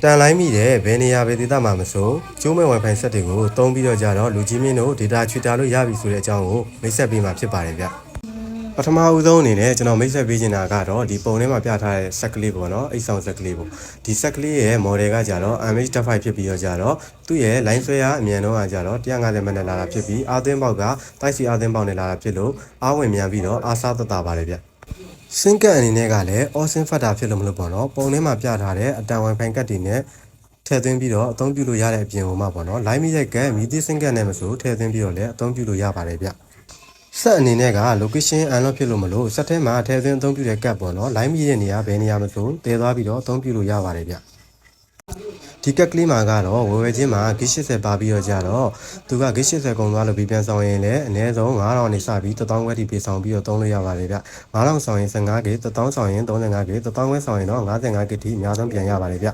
တန်လိုင်းမိတဲ့ဘယ်နေရာပဲဒေတာမှာမဆိုကျိုးမဲ့ Wi-Fi ဆက်တွေကိုသုံးပြီးတော့ကြတော့လူကြီးမင်းတို့ data ချွေတာလို့ရပြီဆိုတဲ့အကြောင်းကိုမိတ်ဆက်ပေးမှာဖြစ်ပါတယ်ဗျပထမဦးဆုံးအနေနဲ့ကျွန်တော်မိတ်ဆက်ပေးချင်တာကတော့ဒီပုံထဲမှာပြထားတဲ့ဆက်ကလေးပေါ့နော်အိတ်ဆောင်ဆက်ကလေးပေါ့ဒီဆက်ကလေးရဲ့ model ကကြတော့ MH.5 ဖြစ်ပြီးတော့ကြတော့သူ့ရဲ့ line ဆွဲရအမြန်နှုန်းကကြတော့150 ms နဲ့လာတာဖြစ်ပြီးအာသင်းပေါက်ကတိုက်စီအာသင်းပေါက်နဲ့လာတာဖြစ်လို့အားဝင်မြန်ပြီးတော့အားစားသက်သာပါတယ်ဗျစင်ကတ်အနေနဲ့ကလည်းအော်စင်ဖတ်တာဖြစ်လို့မလို့ပေါ့နော်ပုံထဲမှာပြထားတဲ့အတန် Wi-Fi ကတ်တွေနဲ့ထည့်သွင်းပြီးတော့အသုံးပြုလို့ရတဲ့အပြင်ဟိုမှာပေါ့နော် line မိတဲ့ကတ်မီတိစင်ကတ်နဲ့မဆိုထည့်သွင်းပြီးတော့လည်းအသုံးပြုလို့ရပါတယ်ဗျဆက်အနေနဲ့က location unlock ဖြစ်လို့မလို့ဆက်ထဲမှာထည့်သွင်းအသုံးပြုတဲ့ကတ်ပေါ့နော် line မိတဲ့နေရာဘယ်နေရာမဆိုတည်သွားပြီးတော့အသုံးပြုလို့ရပါတယ်ဗျဒီကက်ကလေးမှာကတော့ဝယ်ချင်းမှာ gig 80ပါပြီးတော့ကြတော့သူက gig 80ကုန်သွားလို့ပြီးပြန်ဆောင်ရင်လည်းအနည်းဆုံး9000နဲ့စပြီး1000ခွဲထိပေးဆောင်ပြီးတော့သုံးလို့ရပါတယ်ဗျ9000ဆောင်ရင်15 gig 1000ဆောင်ရင်35 gig 1000ခွဲဆောင်ရင်တော့55 gig ထိအများဆုံးပြန်ရပါတယ်ဗျ